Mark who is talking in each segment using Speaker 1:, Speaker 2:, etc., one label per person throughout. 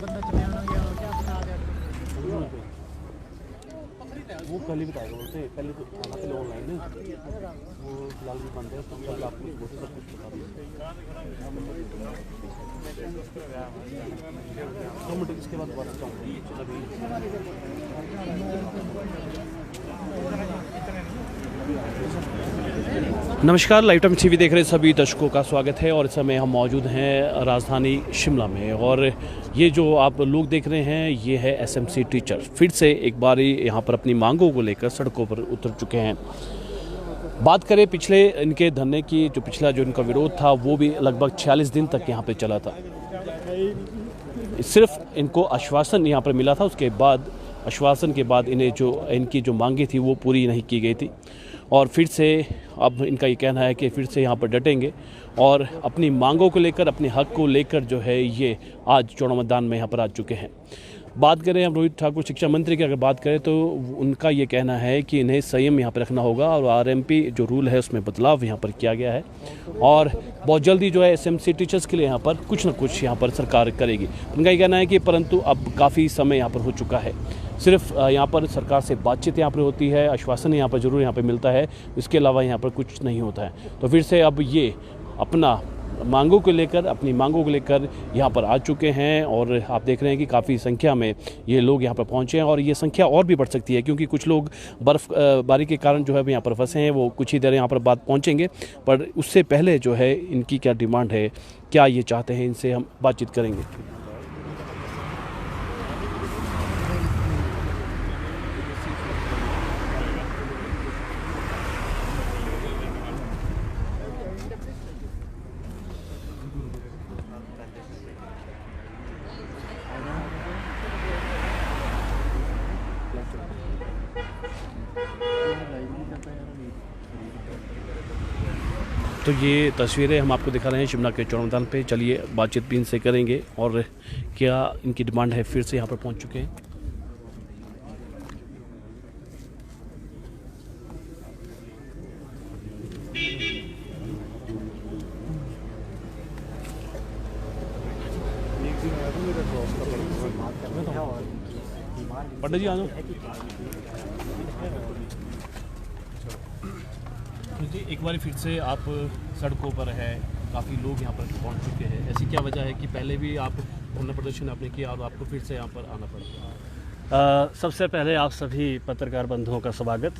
Speaker 1: वो कल ही बताएगा, बोलते पहले तो आना पहले ऑनलाइन है, वो फिलहाल भी बंद है, तो कल आपको बोलते सब कुछ बता देंगे। तो मुझे इसके बाद बात चाहूँगा अभी नमस्कार, लाइव टाइम टीवी देख रहे सभी दर्शकों का स्वागत है। और इस समय हम मौजूद हैं राजधानी शिमला में, और ये जो आप लोग देख रहे हैं ये है एसएमसी टीचर फिर से एक बार यहाँ पर अपनी मांगों को लेकर सड़कों पर उतर चुके हैं। बात करें पिछले इनके धरने की, जो पिछला जो इनका विरोध था वो भी लगभग 46 दिन तक यहाँ पे चला था। सिर्फ इनको आश्वासन यहाँ पर मिला था, उसके बाद आश्वासन के बाद इन्हें जो इनकी जो मांगे थी वो पूरी नहीं की गई थी। और फिर से अब इनका ये कहना है कि फिर से यहाँ पर डटेंगे और अपनी मांगों को लेकर, अपने हक को लेकर जो है ये आज चुनाव मैदान में यहाँ पर आ चुके हैं। बात करें हम रोहित ठाकुर शिक्षा मंत्री की अगर बात करें तो उनका ये कहना है कि इन्हें संयम यहाँ पर रखना होगा और आरएमपी जो रूल है उसमें बदलाव यहाँ पर किया गया है और बहुत जल्दी जो है एसएमसी टीचर्स के लिए यहाँ पर कुछ न कुछ यहाँ पर सरकार करेगी। उनका ये कहना है कि परंतु अब काफ़ी समय यहाँ पर हो चुका है, सिर्फ यहाँ पर सरकार से बातचीत यहाँ पर होती है, आश्वासन यहाँ पर ज़रूर यहाँ पर मिलता है, इसके अलावा यहाँ पर कुछ नहीं होता है। तो फिर से अब ये अपनी मांगों को लेकर यहाँ पर आ चुके हैं और आप देख रहे हैं कि काफ़ी संख्या में ये लोग यहाँ पर पहुँचे हैं और ये संख्या और भी बढ़ सकती है क्योंकि कुछ लोग बर्फ़बारी के कारण जो है यहाँ पर फंसे हैं। वो कुछ ही देर यहाँ पर बात पहुँचेंगे, पर उससे पहले जो है इनकी क्या डिमांड है, क्या ये चाहते हैं, इनसे हम बातचीत करेंगे। तो ये तस्वीरें हम आपको दिखा रहे हैं शिमला के चुनाव मैदान पे। चलिए बातचीत भी इनसे करेंगे और क्या इनकी डिमांड है, फिर से यहाँ पर पहुँच चुके हैं। पंडित जी आ जाओ जी, एक बार फिर से आप सड़कों पर है, काफ़ी लोग यहाँ पर पहुँच चुके हैं। ऐसी क्या वजह है कि पहले भी आप धरना प्रदर्शन आपने किया और आपको फिर से यहाँ पर आना पड़ा?
Speaker 2: सबसे पहले आप सभी पत्रकार बंधुओं का स्वागत।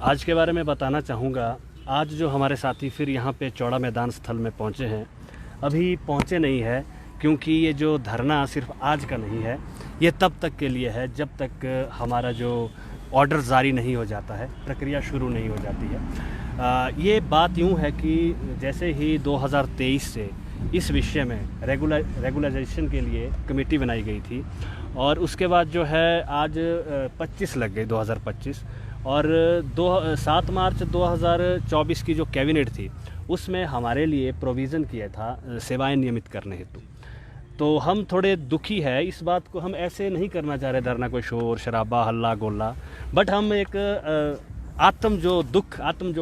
Speaker 2: आज के बारे में बताना चाहूँगा, आज जो हमारे साथी फिर यहाँ पे चौड़ा मैदान स्थल में पहुँचे हैं, अभी पहुँचे नहीं है क्योंकि ये जो धरना सिर्फ आज का नहीं है, ये तब तक के लिए है जब तक हमारा जो ऑर्डर जारी नहीं हो जाता है, प्रक्रिया शुरू नहीं हो जाती है। ये बात यूँ है कि जैसे ही 2023 से इस विषय में रेगुलराइजेशन के लिए कमेटी बनाई गई थी और उसके बाद जो है आज 25 लग गई 2025 और 7 मार्च 2024 की जो कैबिनेट थी उसमें हमारे लिए प्रोविज़न किया था सेवाएं नियमित करने हेतु। तो हम थोड़े दुखी है, इस बात को हम ऐसे नहीं करना चाह रहे धरना कोई शोर शराबा हल्ला गोला, बट हम एक आत्म जो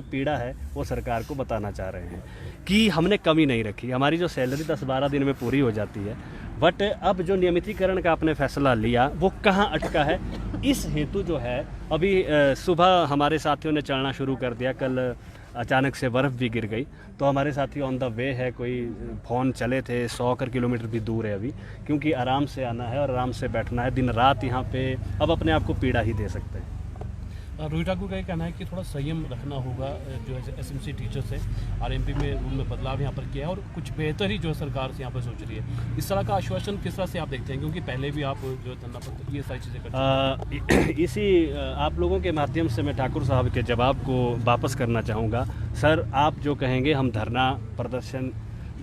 Speaker 2: पीड़ा है वो सरकार को बताना चाह रहे हैं कि हमने कमी नहीं रखी। हमारी जो सैलरी 10-12 दिन में पूरी हो जाती है, बट अब जो नियमितीकरण का आपने फैसला लिया वो कहाँ अटका है, इस हेतु जो है अभी सुबह हमारे साथियों ने चलना शुरू कर दिया। कल अचानक से बर्फ़ भी गिर गई तो हमारे साथी ऑन द वे है, कोई फ़ोन चले थे 100 किलोमीटर भी दूर है अभी, क्योंकि आराम से आना है और आराम से बैठना है। दिन रात यहाँ पे अब अपने आप को पीड़ा ही दे सकते हैं।
Speaker 1: रोहित ठाकुर का ये कहना है कि थोड़ा संयम रखना होगा, जो है एसएमसी टीचर्स है, आरएमपी में रूल में बदलाव यहाँ पर किया है और कुछ बेहतर ही जो सरकार से यहाँ पर सोच रही है। इस तरह का आश्वासन किस तरह से आप देखते हैं, क्योंकि पहले भी आप जो धरना पर ये सारी चीज़ें करते हैं?
Speaker 2: इसी आप लोगों के माध्यम से मैं ठाकुर साहब के जवाब को वापस करना चाहूँगा। सर, आप जो कहेंगे हम धरना प्रदर्शन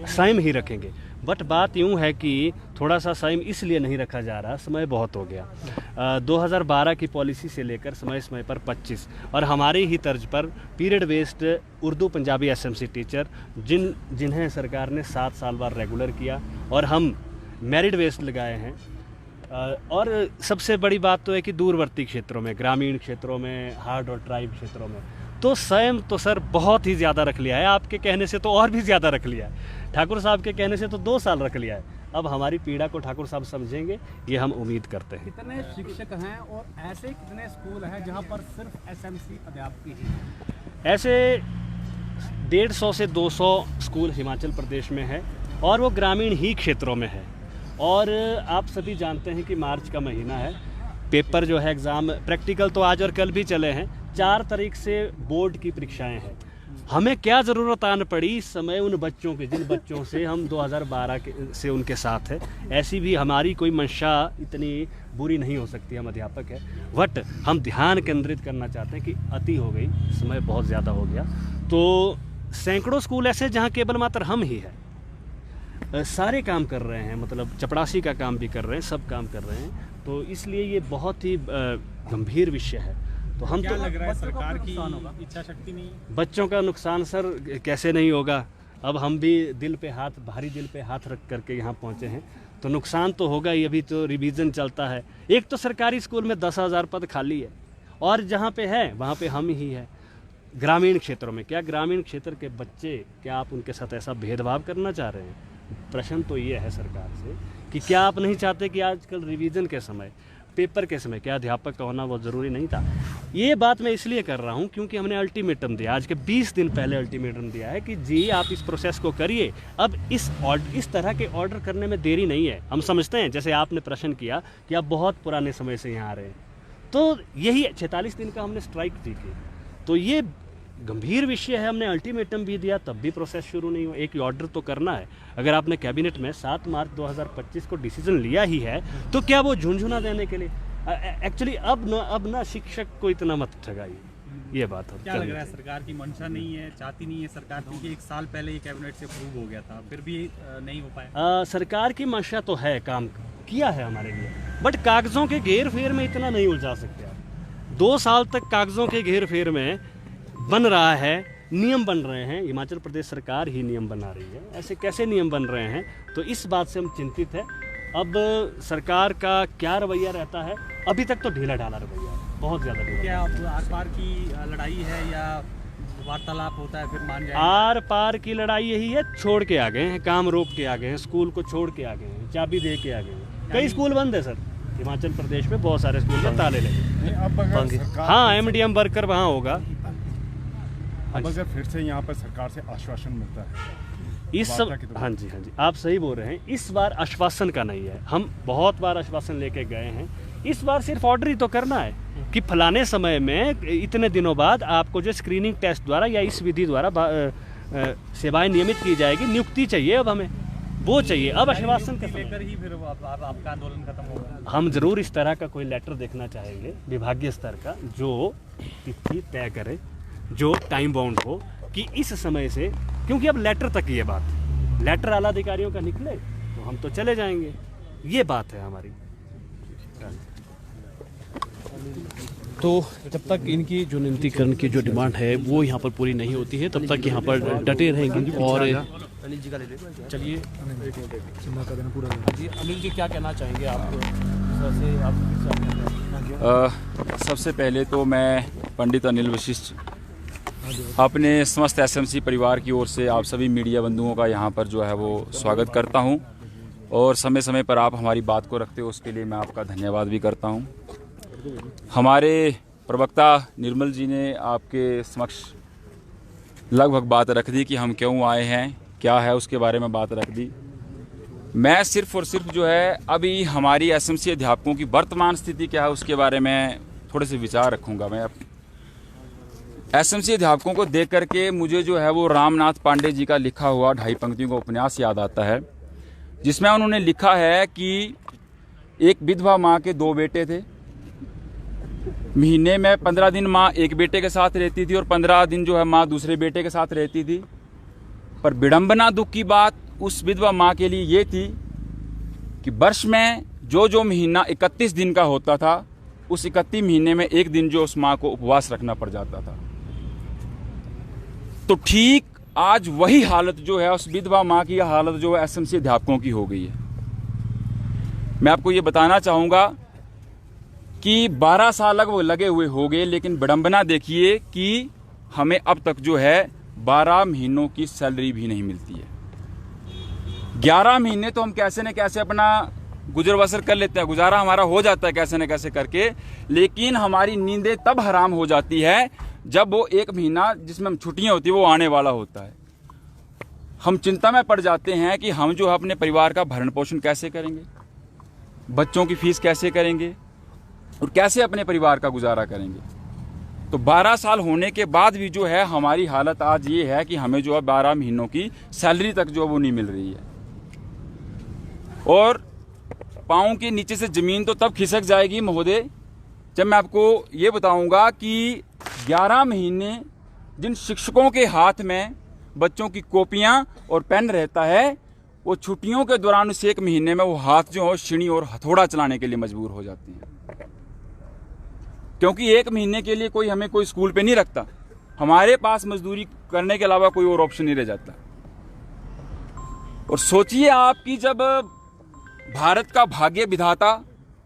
Speaker 2: संयम ही रखेंगे, बट बात यूँ है कि थोड़ा सा संयम इसलिए नहीं रखा जा रहा, समय बहुत हो गया। 2012 की पॉलिसी से लेकर समय पर 25 और हमारी ही तर्ज पर period based Urdu Punjabi SMC teacher जिन्हें सरकार ने 7 साल बाद रेगुलर किया और हम मेरिट बेस्ड लगाए हैं। और सबसे बड़ी बात तो है कि दूरवर्ती क्षेत्रों में, ग्रामीण क्षेत्रों में, हार्ड और ट्राइब क्षेत्रों में तो संयम तो सर बहुत ही ज़्यादा रख लिया है। आपके कहने से तो और भी ज़्यादा रख लिया है, ठाकुर साहब के कहने से तो 2 साल रख लिया है, अब हमारी पीड़ा को ठाकुर साहब समझेंगे, ये हम उम्मीद करते हैं।
Speaker 3: कितने शिक्षक हैं और ऐसे कितने स्कूल हैं जहां पर सिर्फ एसएमसी अध्यापक ही हैं?
Speaker 2: ऐसे 150 से 200 स्कूल हिमाचल प्रदेश में है और वो ग्रामीण ही क्षेत्रों में है। और आप सभी जानते हैं कि मार्च का महीना है, पेपर जो है एग्ज़ाम प्रैक्टिकल तो आज और कल भी चले हैं, 4 तारीख से बोर्ड की परीक्षाएं हैं। हमें क्या ज़रूरत आन पड़ी इस समय उन बच्चों के, जिन बच्चों से हम 2012 से उनके साथ है। ऐसी भी हमारी कोई मंशा इतनी बुरी नहीं हो सकती, हम अध्यापक है, बट हम ध्यान केंद्रित करना चाहते हैं कि अति हो गई, समय बहुत ज़्यादा हो गया। तो सैकड़ों स्कूल ऐसे जहाँ केवल मात्र हम ही है, सारे काम कर रहे हैं, मतलब चपरासी का काम भी कर रहे हैं, सब काम कर रहे हैं। तो इसलिए ये बहुत ही गंभीर विषय है। तो हम
Speaker 3: क्या
Speaker 2: तो
Speaker 3: लग रहा है सरकार की इच्छा शक्ति नहीं?
Speaker 2: बच्चों का नुकसान सर कैसे नहीं होगा। अब हम भी भारी दिल पे हाथ रख करके यहाँ पहुँचे हैं, तो नुकसान तो होगा ही। अभी तो रिवीजन चलता है। एक तो सरकारी स्कूल में 10,000 पद खाली है और जहाँ पे है वहाँ पे हम ही है। ग्रामीण क्षेत्रों में क्या, ग्रामीण क्षेत्र के बच्चे, क्या आप उनके साथ ऐसा भेदभाव करना चाह रहे हैं? प्रश्न तो ये है सरकार से कि क्या आप नहीं चाहते कि आजकल रिवीजन के समय, पेपर के समय, क्या अध्यापक का होना बहुत ज़रूरी नहीं था? ये बात मैं इसलिए कर रहा हूँ क्योंकि हमने अल्टीमेटम दिया, आज के 20 दिन पहले अल्टीमेटम दिया है कि जी आप इस प्रोसेस को करिए। अब इस तरह के ऑर्डर करने में देरी नहीं है। हम समझते हैं, जैसे आपने प्रश्न किया कि आप बहुत पुराने समय से यहाँ आ रहे हैं, तो यही 46 दिन का हमने स्ट्राइक दी थी। तो ये गंभीर विषय है, हमने अल्टीमेटम भी दिया तब भी प्रोसेस शुरू नहीं हुआ। एक ऑर्डर तो करना है। अगर आपने कैबिनेट में 7 मार्च 2025 को डिसीजन लिया ही है तो क्या वो झुंझुना देने के लिए? एक्चुअली अब ना शिक्षक को इतना मत ठगाइए, ये बात
Speaker 3: क्या लग रहा है सरकार की मंशा नहीं है, चाहती नहीं है सरकार, क्योंकि 1 साल पहले ये कैबिनेट से अप्रूव हो गया था, फिर भी नहीं हो पाया?
Speaker 2: सरकार की मंशा तो है, काम किया है हमारे लिए, बट कागजों के घेर फेर में इतना नहीं उलझा सकते आप। 2 साल तक कागजों के घेर फेर में बन रहा है, नियम बन रहे हैं, हिमाचल प्रदेश सरकार ही नियम बना रही है, ऐसे कैसे नियम बन रहे हैं? तो इस बात से हम चिंतित है। अब सरकार का क्या रवैया रहता है? अभी तक तो ढीला ढाला रवैया है, बहुत ज़्यादा ढीला।
Speaker 3: क्या अब आर पार की लड़ाई है या वार्तालाप होता है फिर मान जाए?
Speaker 2: आर पार की लड़ाई यही है, छोड़ के आ गए हैं, काम रोक के आ गए हैं, स्कूल को छोड़ के आ गए हैं, चाबी दे के आ गए हैं। कई स्कूल बंद है सर, हिमाचल प्रदेश में बहुत सारे स्कूल में ताले लगे। हाँ, MDM वर्कर वहाँ होगा।
Speaker 4: अब अगर फिर से यहाँ पर सरकार से आश्वासन मिलता है
Speaker 2: इस सब, हाँ जी आप सही बोल रहे हैं। इस बार आश्वासन का नहीं है, हम बहुत बार आश्वासन लेके गए हैं। इस बार सिर्फ ऑर्डर ही तो करना है कि फलाने समय में इतने दिनों बाद आपको जो स्क्रीनिंग टेस्ट द्वारा या इस विधि द्वारा सेवाएं नियमित की जाएगी, नियुक्ति चाहिए, अब हमें वो चाहिए। अब आश्वासन
Speaker 3: लेकर ही फिर आपका आंदोलन खत्म होगा।
Speaker 2: हम जरूर इस तरह का कोई लेटर देखना चाहेंगे विभागीय स्तर का, जो तिथि तय करे, जो टाइम बाउंड हो कि इस समय से, क्योंकि अब लेटर तक ये बात, लेटर आला अधिकारियों का निकले तो हम तो चले जाएंगे, ये बात है हमारी।
Speaker 1: तो जब तक इनकी जो नियंत्रीकरण की जो डिमांड है वो यहाँ पर पूरी नहीं होती है, तब तक यहाँ पर डटे रहेंगे। और चलिए अनिल जी क्या कहना चाहेंगे आप?
Speaker 5: सबसे पहले तो मैं पंडित अनिल वशिष्ठ अपने समस्त एसएमसी परिवार की ओर से आप सभी मीडिया बंधुओं का यहाँ पर जो है वो स्वागत करता हूँ, और समय समय पर आप हमारी बात को रखते हो उसके लिए मैं आपका धन्यवाद भी करता हूँ। हमारे प्रवक्ता निर्मल जी ने आपके समक्ष लगभग बात रख दी कि हम क्यों आए हैं, क्या है, उसके बारे में बात रख दी। मैं सिर्फ और सिर्फ जो है अभी हमारी एसएमसी अध्यापकों की वर्तमान स्थिति क्या है उसके बारे में थोड़े से विचार रखूँगा। मैं एसएमसी अध्यापकों को देख करके मुझे जो है वो रामनाथ पांडे जी का लिखा हुआ 2.5 पंक्तियों का उपन्यास याद आता है, जिसमें उन्होंने लिखा है कि एक विधवा माँ के 2 बेटे थे। महीने में 15 दिन माँ एक बेटे के साथ रहती थी और 15 दिन जो है माँ दूसरे बेटे के साथ रहती थी। पर विडंबना दुख की बात उस विधवा माँ के लिए ये थी कि वर्ष में जो महीना 31 दिन का होता था, उस 31 महीने में एक दिन जो उस माँ को उपवास रखना पड़ जाता था। तो ठीक आज वही हालत जो है उस विधवा माँ की हालत जो है एसएमसी अध्यापकों की हो गई है। मैं आपको ये बताना चाहूँगा कि 12 साल लगभग लगे हुए हो गए, लेकिन विडंबना देखिए कि हमें अब तक जो है 12 महीनों की सैलरी भी नहीं मिलती है। 11 महीने तो हम कैसे न कैसे अपना गुजर बसर कर लेते हैं, गुजारा हमारा हो जाता है कैसे न कैसे करके, लेकिन हमारी नींदें तब हराम हो जाती है जब वो 1 महीना जिसमें हम छुट्टियां होती है वो आने वाला होता है। हम चिंता में पड़ जाते हैं कि हम जो है अपने परिवार का भरण पोषण कैसे करेंगे, बच्चों की फीस कैसे करेंगे और कैसे अपने परिवार का गुजारा करेंगे। तो 12 साल होने के बाद भी जो है हमारी हालत आज ये है कि हमें जो है 12 महीनों की सैलरी तक जो वो नहीं मिल रही है, और पाँव के नीचे से ज़मीन तो तब खिसक जाएगी महोदय जब मैं आपको ये बताऊंगा कि 11 महीने जिन शिक्षकों के हाथ में बच्चों की कॉपियां और पेन रहता है, वो छुट्टियों के दौरान उस 1 महीने में वो हाथ जो है छीनी और हथौड़ा चलाने के लिए मजबूर हो जाती हैं, क्योंकि 1 महीने के लिए कोई हमें कोई स्कूल पे नहीं रखता। हमारे पास मजदूरी करने के अलावा कोई और ऑप्शन नहीं रह जाता। और सोचिए आप कि जब भारत का भाग्य विधाता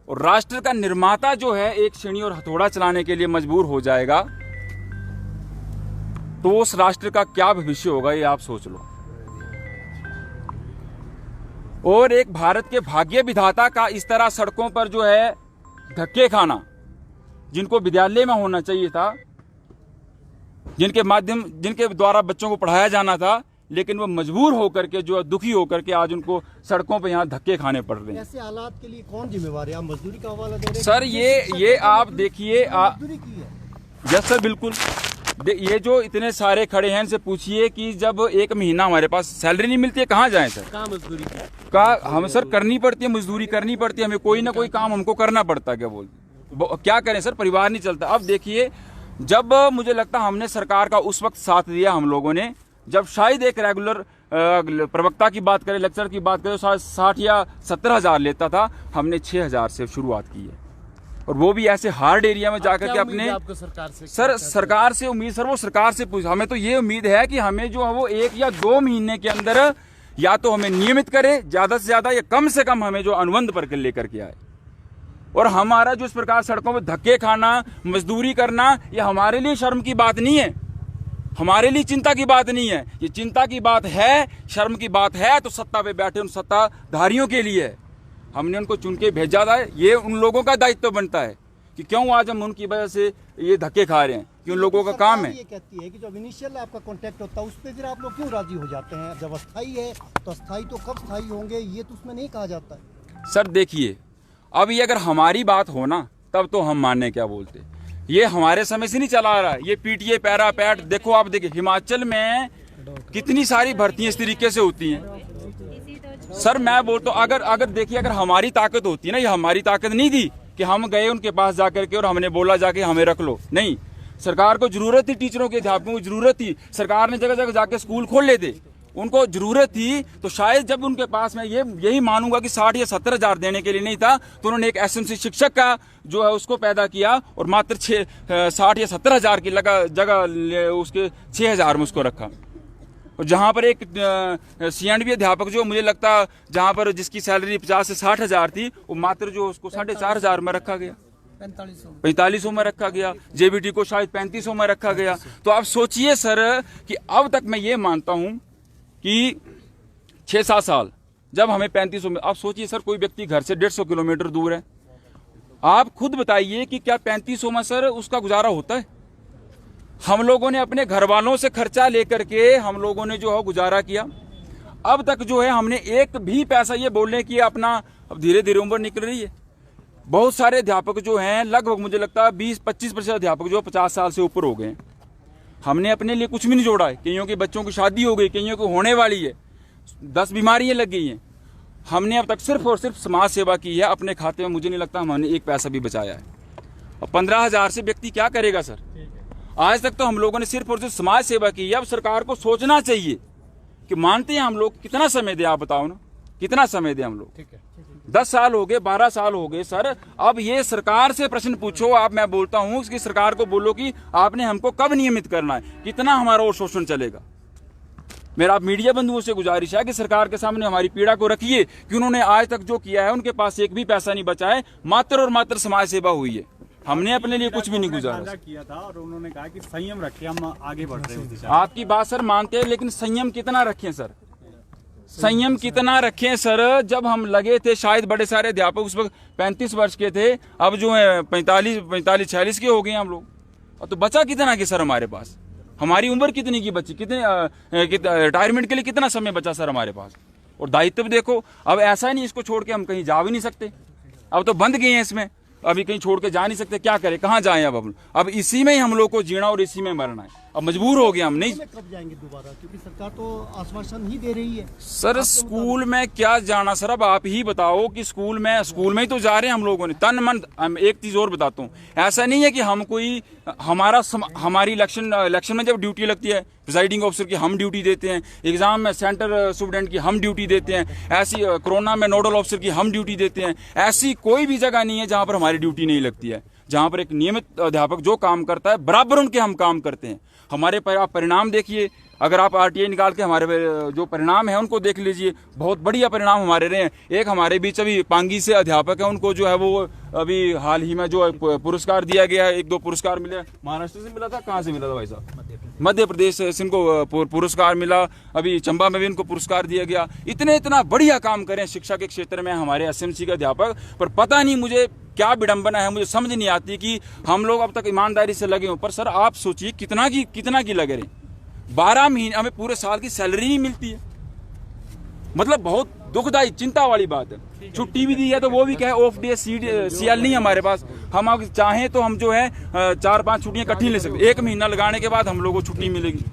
Speaker 5: और राष्ट्र का निर्माता जो है एक छीनी और हथौड़ा चलाने के लिए मजबूर हो जाएगा, तो उस राष्ट्र का क्या भविष्य होगा ये आप सोच लो। और एक भारत के भाग्य विधाता का इस तरह सड़कों पर जो है धक्के खाना, जिनको विद्यालय में होना चाहिए था, जिनके द्वारा बच्चों को पढ़ाया जाना था, लेकिन वो मजबूर होकर के जो दुखी होकर के आज उनको सड़कों पे यहाँ धक्के खाने पड़ रहे हैं।
Speaker 6: ऐसे हालात के लिए कौन जिम्मेवार है? आप मजदूरी का हवाला दे रहे हैं
Speaker 5: सर, ये आप देखिए,
Speaker 6: मजदूरी की है।
Speaker 5: यस सर, बिल्कुल। ये जो इतने सारे खड़े हैं इनसे पूछिए कि जब 1 महीना हमारे पास सैलरी नहीं मिलती है, कहाँ जाएं सर?
Speaker 1: कहाँ मजदूरी
Speaker 5: का हम सर करनी पड़ती है, मजदूरी करनी पड़ती है, हमें कोई ना कोई काम हमको करना पड़ता है। क्या करें सर, परिवार नहीं चलता। अब देखिए, जब मुझे लगता है हमने सरकार का उस वक्त साथ दिया हम लोगों ने, जब शायद एक रेगुलर प्रवक्ता की बात करें, लेक्चर की बात करें, 60 या 70 हज़ार लेता था, हमने 6,000 से शुरुआत की है, और वो भी ऐसे हार्ड एरिया में जाकर के अपने
Speaker 1: आपको सरकार से?
Speaker 5: सर, सरकार से उम्मीद सर, वो सरकार से पूछ, हमें तो ये उम्मीद है कि हमें जो है वो 1 या 2 महीने के अंदर या तो हमें नियमित करे ज्यादा से ज्यादा, या कम से कम हमें जो अनुबंध पर लेकर के आए। और हमारा जो इस प्रकार सड़कों पर धक्के खाना, मजदूरी करना, ये हमारे लिए शर्म की बात नहीं है, हमारे लिए चिंता की बात नहीं है। ये चिंता की बात है, शर्म की बात है तो सत्ता पे बैठे उन सत्ताधारियों के लिए है। हमने उनको चुन के भेजा था, ये उन लोगों का दायित्व बनता है कि क्यों आज हम उनकी वजह से ये धक्के खा रहे हैं, कि उन लोगों का काम है।
Speaker 6: ये कहती है कि जब इनिशियल आपका कॉन्टैक्ट होता है उस पर फिर आप लोग क्यों राजी हो जाते हैं? जब अस्थायी है तो अस्थायी तो कब स्थायी होंगे, ये तो उसमें नहीं कहा जाता है।
Speaker 5: सर देखिए, अब ये अगर हमारी बात हो ना, तब तो हम मानने क्या बोलते। ये हमारे समय से नहीं चला आ रहा है, ये पीटीए पैरा पैट। देखो आप देखिए, हिमाचल में कितनी सारी भर्तियां इस तरीके से होती हैं। सर मैं बोलता हूँ, अगर देखिए, अगर हमारी ताकत होती है ना, ये हमारी ताकत नहीं थी कि हम गए उनके पास जाकर के और हमने बोला जाके हमें रख लो। नहीं, सरकार को जरूरत थी, टीचरों के अध्यापकों की जरूरत थी, सरकार ने जगह जगह जाके स्कूल खोल लेते, उनको जरूरत थी। तो शायद जब उनके पास में यही मानूंगा कि 60 या 70 हज़ार देने के लिए नहीं था, तो उन्होंने एक एसएमसी शिक्षक का जो है उसको पैदा किया और मात्र 60 या 70 हज़ार की जगह उसके 6,000 में उसको रखा। और जहाँ पर एक CNB अध्यापक जो मुझे लगता, जहाँ पर जिसकी सैलरी 50 से 60 हज़ार थी, वो मात्र जो उसको 4,500 में रखा गया, 4500 में रखा गया। JBT को शायद 3500 में रखा गया। तो आप सोचिए सर कि अब तक मैं ये मानता हूँ कि 6-7 साल जब हमें 3500 में, आप सोचिए सर, कोई व्यक्ति घर से 150 किलोमीटर दूर है, आप खुद बताइए कि क्या 3500 में सर उसका गुजारा होता है? हम लोगों ने अपने घर वालों से खर्चा लेकर के हम लोगों ने जो है गुजारा किया। अब तक जो है हमने एक भी पैसा, ये बोलने की अपना, अब धीरे धीरे उम्र निकल रही है, बहुत सारे अध्यापक जो हैं, लगभग मुझे लगता है 20-25% अध्यापक जो 50 साल से ऊपर हो गए हैं। हमने अपने लिए कुछ भी नहीं जोड़ा है। कईयों के बच्चों की शादी हो गई, कईयों को होने वाली है, 10 बीमारियां लग गई हैं। हमने अब तक सिर्फ और सिर्फ समाज सेवा की है। अपने खाते में मुझे नहीं लगता हमने एक पैसा भी बचाया है। और 15,000 से व्यक्ति क्या करेगा सर? आज तक तो हम लोगों ने सिर्फ और सिर्फ समाज सेवा की है। अब सरकार को सोचना चाहिए कि मानते हैं हम लोग, कितना समय दे, आप बताओ ना, कितना समय दे हम लोग? 10 साल हो गए, 12 साल हो गए सर। अब ये सरकार से प्रश्न पूछो आप, मैं बोलता हूँ कि सरकार को बोलो कि आपने हमको कब नियमित करना है, कितना हमारा और शोषण चलेगा। मेरा मीडिया बंधुओं से गुजारिश है कि सरकार के सामने हमारी पीड़ा को रखिए कि उन्होंने आज तक जो किया है, उनके पास एक भी पैसा नहीं बचा है, मात्र और मात्र समाज सेवा हुई है। हमने अपने लिए कुछ भी नहीं गुजारा
Speaker 3: किया था, और उन्होंने कहा कि संयम रखिए, हम आगे बढ़ रहे हैं।
Speaker 5: आपकी बात सर मानते हैं, लेकिन संयम कितना रखें सर? संयम कितना रखें सर। जब हम लगे थे शायद बड़े सारे अध्यापक उस वक्त 35 वर्ष के थे, अब जो है 45-46 के हो गए हम लोग। और तो बचा कितना कि सर हमारे पास, हमारी उम्र कितनी की बची, कितने रिटायरमेंट के लिए कितना समय बचा सर हमारे पास। और दायित्व देखो, अब ऐसा नहीं इसको छोड़ के हम कहीं जा भी नहीं सकते, अब तो बंद गए हैं इसमें, अभी कहीं छोड़ के जा नहीं सकते, क्या करें, कहाँ जाएं अब इसी में ही हम लोग को जीना और इसी में मरना है। अब मजबूर हो गए हम, नहीं
Speaker 6: कब जाएंगे दोबारा, क्योंकि सरकार तो आश्वासन ही दे रही है।
Speaker 5: सर स्कूल में क्या जाना सर, अब आप ही बताओ कि स्कूल में ही तो जा रहे हैं हम लोगों ने तन मन। हम एक चीज और बताता हूँ, ऐसा नहीं है कि हम कोई हमारी इलेक्शन में जब ड्यूटी लगती है प्रिजाइडिंग ऑफिसर की हम ड्यूटी देते हैं, एग्जाम में सेंटर स्टूडेंट की हम ड्यूटी देते हैं, ऐसी कोरोना में नोडल ऑफिसर की हम ड्यूटी देते हैं। ऐसी कोई भी जगह नहीं है जहां पर हमारी ड्यूटी नहीं लगती है। जहां पर एक नियमित अध्यापक जो काम करता है बराबर उनके हम काम करते हैं। हमारे परिणाम देखिए, अगर आप आरटीआई निकाल के हमारे जो परिणाम है उनको देख लीजिए, बहुत बढ़िया परिणाम हमारे रहे हैं। एक हमारे बीच अभी पांगी से अध्यापक है, उनको जो है वो अभी हाल ही में जो पुरस्कार दिया गया है, 1-2 पुरस्कार मिले। महाराष्ट्र से मिला था, कहाँ से मिला था भाई साहब, मध्य प्रदेश से इनको पुरस्कार मिला, अभी चंबा में भी इनको पुरस्कार दिया गया। इतना बढ़िया काम करें शिक्षा के क्षेत्र में हमारे एसएमसी के अध्यापक, पर पता नहीं मुझे क्या विडंबना है, मुझे समझ नहीं आती कि हम लोग अब तक ईमानदारी से लगे हों। पर सर आप सोचिए कितना की लगे रहे, 12 महीने हमें पूरे साल की सैलरी नहीं मिलती है, मतलब बहुत दुखदायी चिंता वाली बात है। छुट्टी भी दी है तो वो भी क्या है, ऑफ डे सीएल नहीं हमारे पास। हम अगर चाहें तो हम जो है 4-5 छुट्टियां इकट्ठी ले सकते, 1 महीना लगाने के बाद हम लोगों को छुट्टी मिलेगी।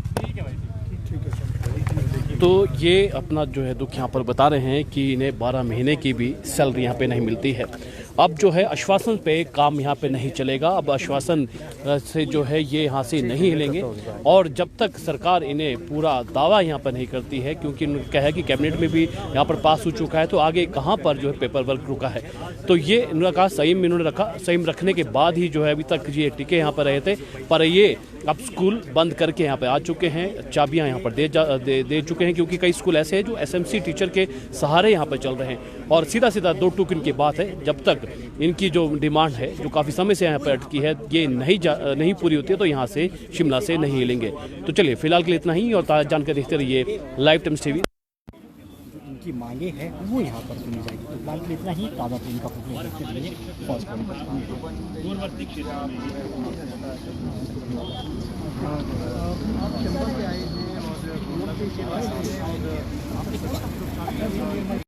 Speaker 1: तो ये अपना जो है दुख यहाँ पर बता रहे हैं कि इन्हें 12 महीने की भी सैलरी यहाँ पे नहीं मिलती है। अब जो है आश्वासन पे काम यहाँ पे नहीं चलेगा, अब आश्वासन से जो है ये यहाँ से नहीं हिलेंगे। और जब तक सरकार इन्हें पूरा दावा यहाँ पर नहीं करती है, क्योंकि उन्होंने कहा है कि कैबिनेट में भी यहाँ पर पास हो चुका है, तो आगे कहाँ पर जो है पेपर वर्क रुका है। तो ये इन्होंने कहा संयम इन्होंने रखा, संयम रखने के बाद ही जो है अभी तक ये टिके यहाँ पर रहे थे। पर ये अब स्कूल बंद करके यहाँ पे आ चुके हैं, चाबियाँ यहाँ पर दे चुके हैं, क्योंकि कई स्कूल ऐसे हैं जो एसएमसी टीचर के सहारे यहाँ पर चल रहे हैं। और सीधा 2 टूक इनकी बात है, जब तक इनकी जो डिमांड है जो काफ़ी समय से यहाँ पर अटकी है ये नहीं पूरी होती है तो यहाँ से शिमला से नहीं हिलेंगे। तो चलिए फिलहाल के लिए इतना ही, और ताज़ा जानकारी देखते रहिए लाइव टाइम्स टीवी।
Speaker 6: इनकी मांगे हैं वो यहाँ पर सुनी जाएगी। तो फिलहाल के लिए इतना ही, ताज़ा ट्रेन का फोटो देखते रहिए फर्स्ट पॉइंट।